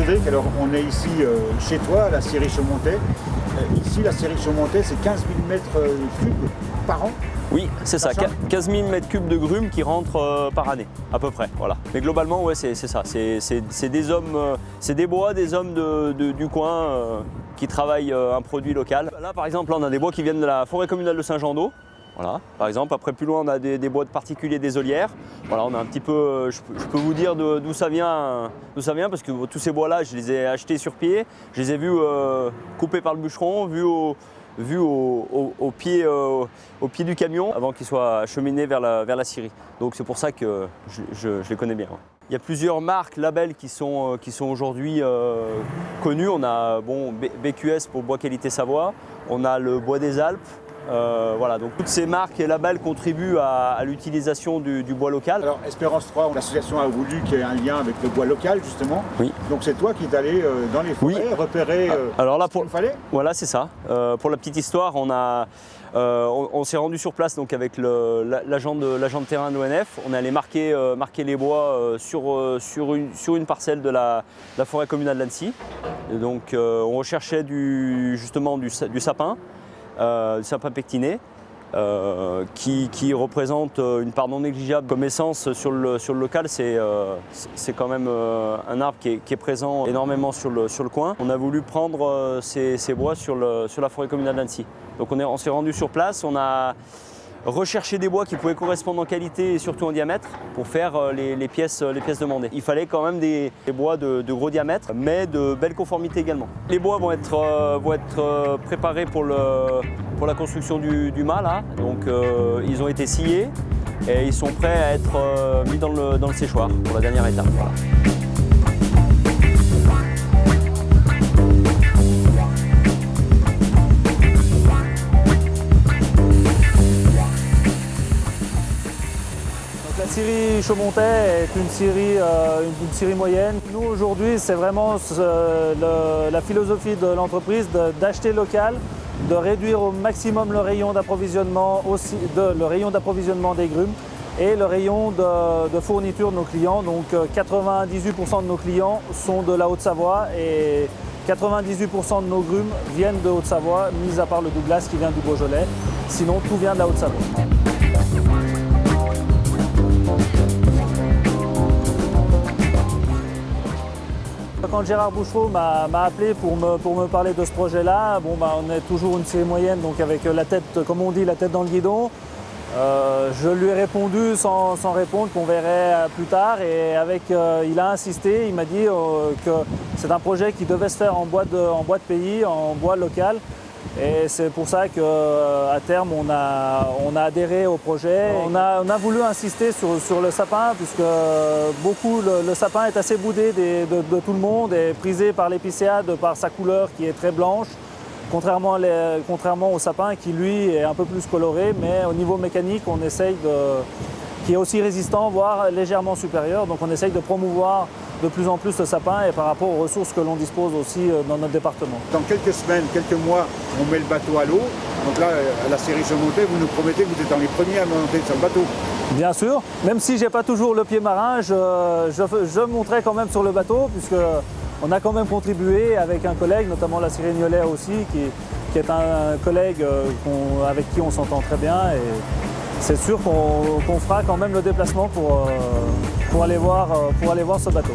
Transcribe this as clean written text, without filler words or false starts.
Cédric, alors on est ici chez toi, à la scierie Chaumontais. Ici, la scierie Chaumontais, c'est 15 000 mètres cubes par an. Oui, c'est ça, 15 000 mètres cubes de grumes qui rentrent par année, à peu près. Voilà. Mais globalement, ouais, c'est ça. C'est des hommes, c'est des bois, des hommes du coin qui travaillent un produit local. Là, par exemple, on a des bois qui viennent de la forêt communale de Saint-Jean-d'Eau. Voilà, par exemple. Après, plus loin, on a des bois de particuliers des Ollières. Voilà, on a un petit peu, je peux vous dire d'où ça vient, parce que tous ces bois-là, je les ai achetés sur pied. Je les ai vus coupés par le bûcheron, vus au pied du camion avant qu'ils soient acheminés vers la scierie. Donc c'est pour ça que je les connais bien. Il y a plusieurs marques, labels qui sont aujourd'hui connus. On a BQS pour Bois Qualité Savoie, on a le Bois des Alpes. Voilà, donc toutes ces marques et labels contribuent à l'utilisation du bois local. Alors Espérance 3, l'association a voulu qu'il y ait un lien avec le bois local justement. Oui. Donc c'est toi qui es allé dans les forêts repérer alors là, ce qu'il fallait. Voilà, c'est ça. Pour la petite histoire, on s'est rendu sur place donc avec l'agent de terrain de l'ONF. On est allé marquer les bois sur une parcelle de la forêt communale d'Annecy. Donc on recherchait justement du sapin. Du sapin pectiné qui représente une part non négligeable comme essence sur le local. C'est quand même un arbre qui est présent énormément sur le coin. On a voulu prendre ces bois sur la forêt communale d'Annecy. Donc on s'est rendu sur place, on a recherché des bois qui pouvaient correspondre en qualité et surtout en diamètre pour faire les pièces demandées. Il fallait quand même des bois de gros diamètre, mais de belle conformité également. Les bois vont être préparés pour la construction du mât là. Donc ils ont été sciés et ils sont prêts à être mis dans le séchoir pour la dernière étape. Voilà. La scierie Chaumontais est une scierie moyenne. Nous aujourd'hui, c'est vraiment la philosophie de l'entreprise d'acheter local, de réduire au maximum le rayon d'approvisionnement des grumes et le rayon de fourniture de nos clients. Donc 98% de nos clients sont de la Haute-Savoie et 98% de nos grumes viennent de Haute-Savoie, mis à part le Douglas qui vient du Beaujolais. Sinon, tout vient de la Haute-Savoie. Quand Gérard Bouchereau m'a appelé pour me parler de ce projet-là, on est toujours une scierie moyenne, donc avec la tête, comme on dit, la tête dans le guidon. Je lui ai répondu sans répondre qu'on verrait plus tard et il a insisté, il m'a dit que c'est un projet qui devait se faire en bois de pays, en bois local. Et c'est pour ça qu'à terme, on a adhéré au projet. On a voulu insister sur le sapin, puisque le sapin est assez boudé de tout le monde et prisé par l'épicéa de par sa couleur qui est très blanche, contrairement au sapin qui, lui, est un peu plus coloré. Mais au niveau mécanique, on essaye qui est aussi résistant, voire légèrement supérieur. Donc on essaye de promouvoir de plus en plus le sapin et par rapport aux ressources que l'on dispose aussi dans notre département. Dans quelques semaines, quelques mois, on met le bateau à l'eau. Donc là, à la scierie Chaumontais, vous nous promettez que vous êtes dans les premiers à monter sur le bateau. Bien sûr, même si je n'ai pas toujours le pied marin, je monterai quand même sur le bateau, puisqu'on a quand même contribué avec un collègue, notamment la scierie Niollet aussi, qui est un collègue avec qui on s'entend très bien. Et c'est sûr qu'on fera quand même le déplacement pour aller voir ce bateau.